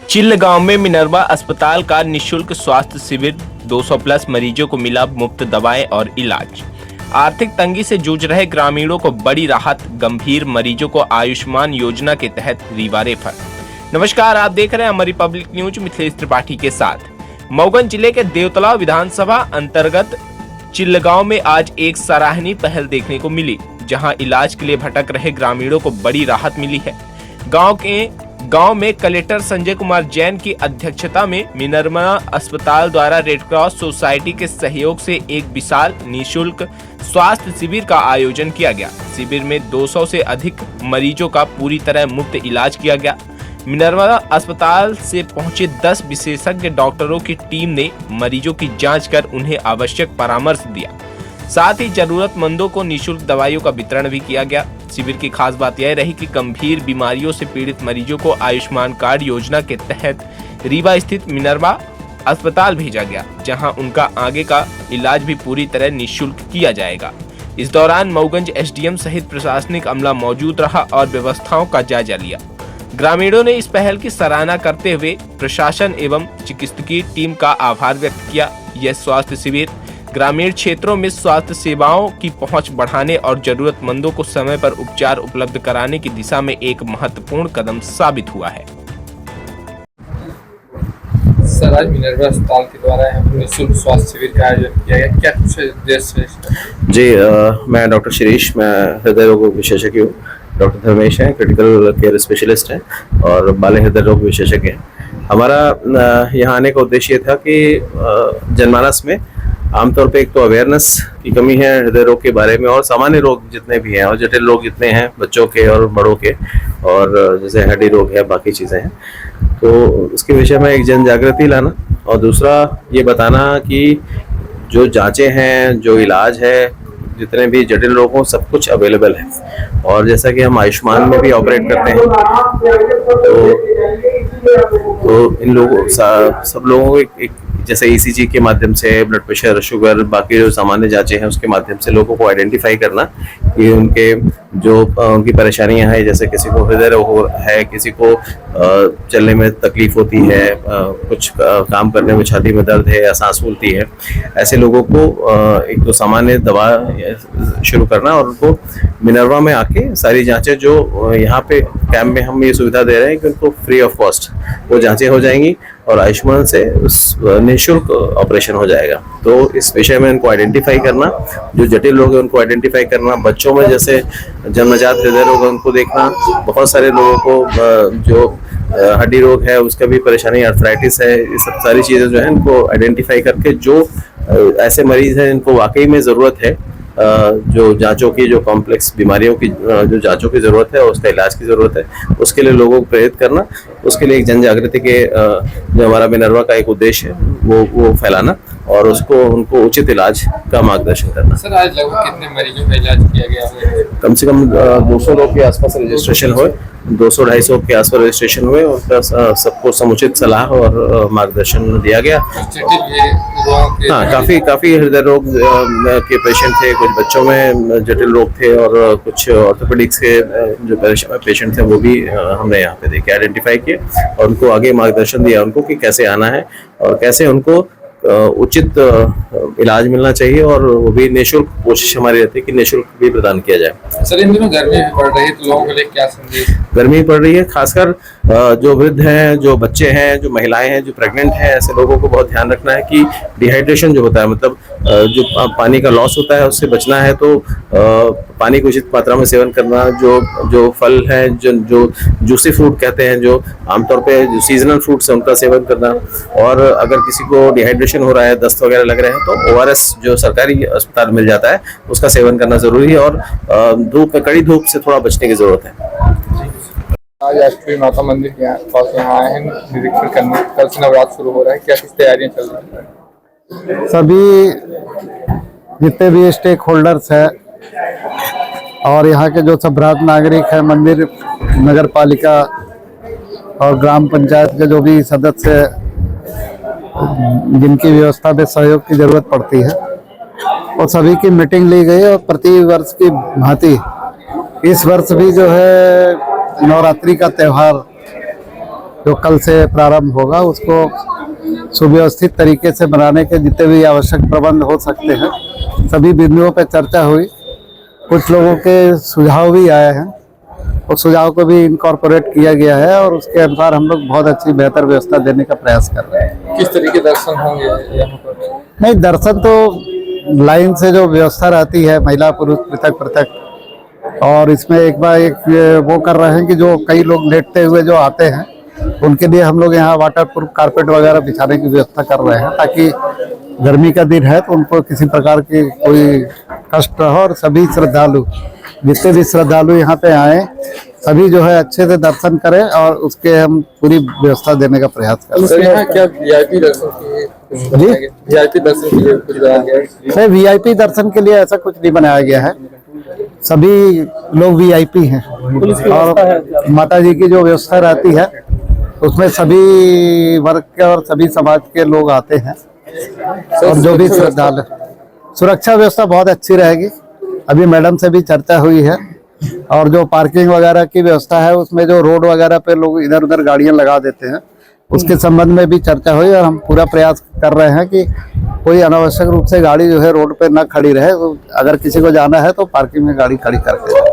चिल्ल गांव में मिनर्वा अस्पताल का निःशुल्क स्वास्थ्य शिविर, 200 प्लस मरीजों को मिला मुफ्त दवाएं और इलाज। आर्थिक तंगी से जूझ रहे ग्रामीणों को बड़ी राहत, गंभीर मरीजों को आयुष्मान योजना के तहत रीवा रेफर। नमस्कार, आप देख रहे हैं हमारी पब्लिक न्यूज मिथिलेश त्रिपाठी के साथ। मऊगंज जिले के देवतला विधानसभा अंतर्गत चिल्ल गांव में आज एक सराहनीय पहल देखने को मिली, जहां इलाज के लिए भटक रहे ग्रामीणों को बड़ी राहत मिली है। गांव में कलेक्टर संजय कुमार जैन की अध्यक्षता में मिनर्वा अस्पताल द्वारा रेड क्रॉस सोसाइटी के सहयोग से एक विशाल निःशुल्क स्वास्थ्य शिविर का आयोजन किया गया। शिविर में 200 से अधिक मरीजों का पूरी तरह मुफ्त इलाज किया गया। मिनर्वा अस्पताल से पहुंचे 10 विशेषज्ञ डॉक्टरों की टीम ने मरीजों की जांच कर उन्हें आवश्यक परामर्श दिया। साथ ही जरूरतमंदों को निःशुल्क दवाइयों का वितरण भी किया गया। शिविर की खास बात यह रही कि गंभीर बीमारियों से पीड़ित मरीजों को आयुष्मान कार्ड योजना के तहत रीवा स्थित मिनर्वा अस्पताल भेजा गया, जहां उनका आगे का इलाज भी पूरी तरह निःशुल्क किया जाएगा। इस दौरान मऊगंज एसडीएम सहित प्रशासनिक अमला मौजूद रहा और व्यवस्थाओं का जायजा लिया। ग्रामीणों ने इस पहल की सराहना करते हुए प्रशासन एवं चिकित्सकीय टीम का आभार व्यक्त किया। यह स्वास्थ्य शिविर ग्रामीण क्षेत्रों में स्वास्थ्य सेवाओं की पहुंच बढ़ाने और जरूरतमंदों को समय पर उपचार उपलब्ध कराने की दिशा में एक महत्वपूर्ण कदम साबित हुआ है। सर, आज मिनर्वा अस्पताल के द्वारा निःशुल्क स्वास्थ्य शिविर का आयोजन किया गया, क्या कुछ उद्देश्य है? जी, मैं डॉक्टर शिरीष, मैं हृदय रोग विशेषज्ञ हूँ। डॉक्टर धर्मेश हैं, क्रिटिकल केयर स्पेशलिस्ट हैं और बाले हृदय रोग विशेषज्ञ हैं। हमारा यहाँ आने का उद्देश्य ये था कि जनमानस में आमतौर पे एक तो अवेयरनेस की कमी है हृदय रोग के बारे में, और सामान्य रोग जितने भी हैं और जटिल रोग जितने हैं बच्चों के और बड़ों के, और जैसे हड्डी रोग है, बाकी चीज़ें हैं, तो उसके विषय में एक जन जागृति लाना, और दूसरा ये बताना कि जो जांचें हैं, जो इलाज है, जितने भी जटिल रोग हो, सब कुछ अवेलेबल है। और जैसा कि हम आयुष्मान में भी ऑपरेट करते हैं, तो इन लोगों सब लोगों को एक जैसे ईसीजी के माध्यम से ब्लड प्रेशर, शुगर, बाकी जो सामान्य जांचें हैं उसके माध्यम से लोगों को आइडेंटिफाई करना कि उनके जो उनकी परेशानियां हैं, जैसे किसी को हृदय रोग है, किसी को चलने में तकलीफ होती है, कुछ काम करने में छाती में दर्द है या सांस फूलती है, ऐसे लोगों को एक तो सामान्य दवा शुरू करना और उनको मिनर्वा में आके सारी जांचें जो यहाँ पे कैंप में हम ये सुविधा दे रहे हैं कि उनको फ्री ऑफ कॉस्ट वो जांचें हो जाएंगी और आयुष्मान से निःशुल्क ऑपरेशन हो जाएगा। तो इस विषय में इनको आइडेंटिफाई करना, जो जटिल लोग हैं उनको आइडेंटिफाई करना, बच्चों में जैसे जन्मजात हृदय रोग है उनको देखना, बहुत सारे लोगों को जो हड्डी रोग है उसका भी परेशानी, आर्थराइटिस है, ये सब सारी चीज़ें जो है इनको आइडेंटिफाई करके जो ऐसे मरीज हैं इनको वाकई में ज़रूरत है, जो जांचों की, जो कॉम्प्लेक्स बीमारियों की जो जांचों की ज़रूरत है, उसका इलाज की ज़रूरत है, उसके लिए लोगों को प्रेरित करना, उसके लिए एक जन जागृति के जो हमारा मिनर्वा का एक उद्देश्य है वो फैलाना और उसको उनको उचित इलाज का मार्गदर्शन करना। सर, आज लगभग कितने मरीजों का इलाज किया गया है? कम से कम 200 लोग के आसपास रजिस्ट्रेशन हुए, 200-250 के आसपास रजिस्ट्रेशन हुए, उनका सबको समुचित सलाह और मार्गदर्शन दिया गया। हाँ, काफ़ी हृदय रोग के पेशेंट थे, कुछ बच्चों में जटिल रोग थे और कुछ ऑर्थोपेडिक्स के जो पेशेंट थे वो भी हमने यहाँ पे देखे, आइडेंटिफाई किए और उनको आगे मार्गदर्शन दिया उनको कि कैसे आना है और कैसे उनको उचित इलाज मिलना चाहिए, और वो भी निःशुल्क कोशिश हमारी रहती है कि निःशुल्क भी प्रदान किया जाए। सर, इन दिनों गर्मी भी पड़ रही है, तो लोगों के लिए क्या संदेश? गर्मी पड़ रही है, खासकर जो वृद्ध हैं, जो बच्चे हैं, जो महिलाएं हैं, जो प्रेग्नेंट हैं, ऐसे लोगों को बहुत ध्यान रखना है कि डिहाइड्रेशन जो होता है, मतलब जो पानी का लॉस होता है उससे बचना है, तो पानी की उचित मात्रा में सेवन करना, जो फल है, जो जूसी फ्रूट कहते हैं, जो आमतौर पे जो सीजनल फ्रूट्स है उनका सेवन करना, और अगर किसी को डिहाइड्रेशन हो रहा है, दस्त वगैरह लग रहे हैं, तो ORS जो सरकारी अस्पताल मिल जाता है उसका सेवन करना जरूरी है, और धूप में, कड़ी धूप से थोड़ा बचने की जरूरत है। आज अष्टमी माता मंदिर के पास यहाँ आए हैं निरीक्षण करने। कल से नवरात्र शुरू हो रहा है, क्या कुछ तैयारियां चल रही हैं? सभी जितने भी स्टेक होल्डर्स हैं और यहाँ के जो सब भ्रात नागरिक हैं, मंदिर, नगर पालिका और ग्राम पंचायत के जो भी सदस्य जिनकी व्यवस्था में सहयोग की जरूरत पड़ती है, और सभी की मीटिंग ली गई। और प्रति वर्ष की भांति इस वर्ष भी जो है नवरात्रि का त्यौहार जो कल से प्रारंभ होगा उसको सुव्यवस्थित तरीके से बनाने के जितने भी आवश्यक प्रबंध हो सकते हैं सभी बिंदुओं पर चर्चा हुई। कुछ लोगों के सुझाव भी आए हैं, उस सुझाव को भी इनकॉर्पोरेट किया गया है और उसके अनुसार हम लोग बहुत अच्छी बेहतर व्यवस्था देने का प्रयास कर रहे हैं। किस तरीके दर्शन होंगे यहाँ पर? नहीं, दर्शन तो लाइन से जो व्यवस्था रहती है महिला पुरुष पृथक पृथक, और इसमें एक बार एक वो कर रहे हैं कि जो कई लोग लेटते हुए जो आते हैं उनके लिए हम लोग यहाँ वाटर प्रूफ कारपेट वगैरह बिछाने की व्यवस्था कर रहे हैं ताकि गर्मी का दिन है तो उनको किसी प्रकार की कोई कष्ट हो और सभी श्रद्धालु जितने भी श्रद्धालु यहाँ पे आए सभी जो है अच्छे से दर्शन करें और उसके हम पूरी व्यवस्था देने का प्रयास करें। सर यहाँ क्या वीआईपी दर्शन के लिए वीआईपी दर्शन के लिए कुछ बनाया गया है? नहीं, वीआईपी दर्शन के लिए ऐसा कुछ नहीं बनाया गया है, सभी लोग वीआईपी हैं और माता जी की जो व्यवस्था रहती है उसमें सभी वर्ग के और सभी समाज के लोग आते हैं और जो भी श्रद्धालु। सुरक्षा व्यवस्था बहुत अच्छी रहेगी, अभी मैडम से भी चर्चा हुई है और जो पार्किंग वगैरह की व्यवस्था है उसमें जो रोड वगैरह पे लोग इधर उधर गाड़ियां लगा देते हैं उसके संबंध में भी चर्चा हुई और हम पूरा प्रयास कर रहे हैं कि कोई अनावश्यक रूप से गाड़ी जो है रोड पे ना खड़ी रहे। अगर किसी को जाना है तो पार्किंग में गाड़ी खड़ी करके